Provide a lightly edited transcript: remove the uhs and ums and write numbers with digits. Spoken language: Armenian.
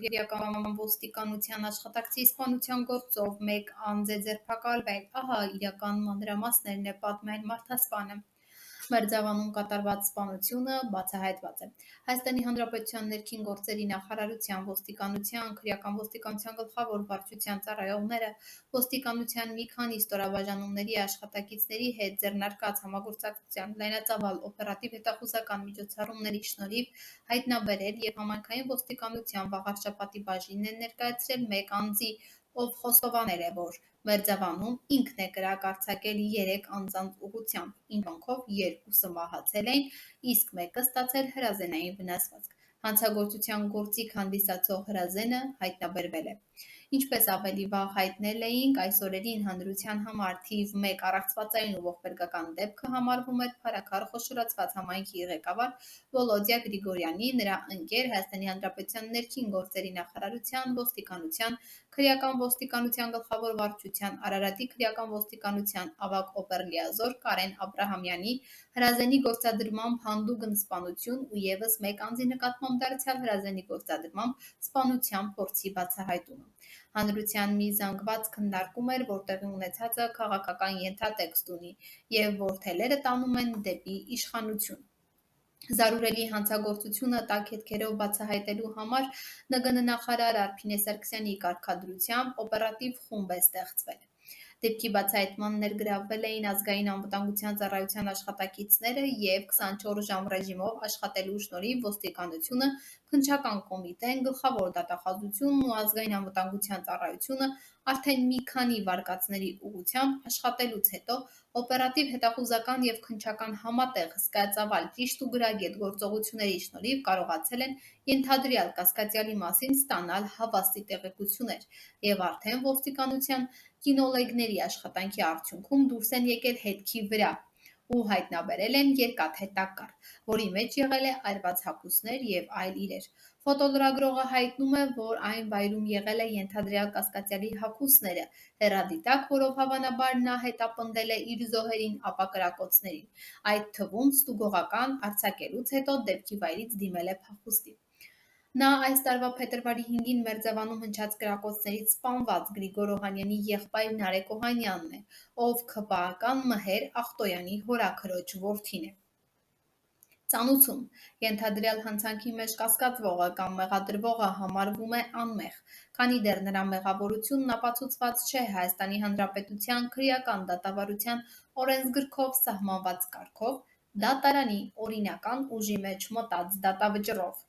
քրեական ոստիկանության աշխատակցի սպանության գործով մեկ անձ է ձերբակալվել, ահա իրական մանրամասներն է պատմել մարդասպանը։ Մերձավանում կատարված սպանությունը բացահայտված է։ Հայաստանի Հանրապետության ներքին գործերի նախարարության ոստիկանության, քրեական ոստիկանության գլխավոր վարչության ծառայողները ոստիկանության մի քանի ստորաբաժանումների աշխատակիցների հետ ձեռնարկած համագործակցության լայնածավալ օպերատիվ հետախուզական միջոցառումների շնորհիվ հայտնաբերել և համայնքային ոստիկանության վաղարշապատի բաժինն է ներկայացրել մեկ անձի, ով խոստովանել է, որ Մերձավանում ինքն է կրակ արձակել 3 անձանց ուղղությամբ, ինչ պատճառով 2-ը մահացել են, իսկ մեկը ստացել հրազենային վնասվածք։ Հանցագործության գործիք հանդիսացող հրազենը հայտնաբերվել է։ Ինչպես ավելի վաղ հայտնել էինք, այս օրերին հանրության համար թիվ 1 առեղծվածային ու ողբերգական դեպքը համարվում էր Փարաքար խոշորացված համայնքի ղեկավար Վոլոդյա Գրիգորյանի, նրա ընկեր, Հայաստանի Հանրապետության ներքին գործերի նախարարության ոստիկանության, քրեական ոստիկանության գլխավոր վարչության, Արարատի քրեական ոստիկանության ավագ օպերլիազոր Կարեն Աբրահամյանի հրազենի գործադրմամբ հանդուգն սպանություն ու ևս մեկ անձի նկատմամբ դարձյալ հրազենի գործադրմամբ սպանության փորձի բացահայտումը։ Հանրության մի զանգված քննարկում էր, որ տեղի ունեցածը քաղաքական ենթատեքստ ունի և որ թելերը տանում են դեպի իշխանություն։ Զարուրելի հանցագործությունը տաք հետքերով բացահայտելու համար ՆԳՆ նախարար Արփինե Սարգսյանի կարգադրությամբ օպերատիվ խումբ է ստեղծվել։ Դեպքի բացահայտման ներգրավվել էին ազգային անվտանգության ծառայության աշխատակիցները և 24 ժամ ռեժիմով աշխատելու շնորհիվ ոստիկանությունը, քննչական կոմիտեն, գլխավոր դատախազությունն ու ազգային անվտանգության ծառայությունը արդեն մի քանի վարկածների ուղղությամբ աշխատելուց հետո օպերատիվ հետախուզական և քննչական համատեղ հսկայածավալ ճիշտ ու գրագետ գործողությունների շնորհիվ կարողացել են ենթադրյալ կասկածյալի մասին ստանալ հավաստի տեղեկություններ և արդեն ոստիկանության կինոլեգների աշխատանքի արդյունքում դուրս են եկել հետքի վրա ու հայտնաբերել են երկաթե տակառ, որի մեջ եղել է այրված հագուստներ և այլ իրեր։ Ֆոտոլրագրողը հայտնում է, որ այն վայրում եղել է ենթադրյալ կասկածյալի հագուստները, հեռադիտակ, որով հավանաբար նա հետապնդել է իր զոհերին ապա կրակոցներին, այդ թվում ստուգողական արձակելուց հետո դեպքի վայրից դիմել է փախուստի։ Նա այս տարվա փետրվարի 5-ին Մերձավանում հնչած կրակոցներից սպանված Գրիգոր Օհանյանի եղբայր Նարեկ Օհանյանն է, ով ՔՊԱ-ական Մհեր Ախտոյանի հորաքրոջ որդին է։ Ծանուցում ենթադրյալ հանցանքի մեջ կասկածվողը կամ մեղադրվողը համարվում է անմեղ, քանի դեռ նրա մեղավորությունն ապացուցված չէ Հայաստանի Հանրապետության քրեական դատավարության օրենսգրքով սահմանված կարգով՝ դատարանի օրինական ուժի մեջ մտած դատավճռով։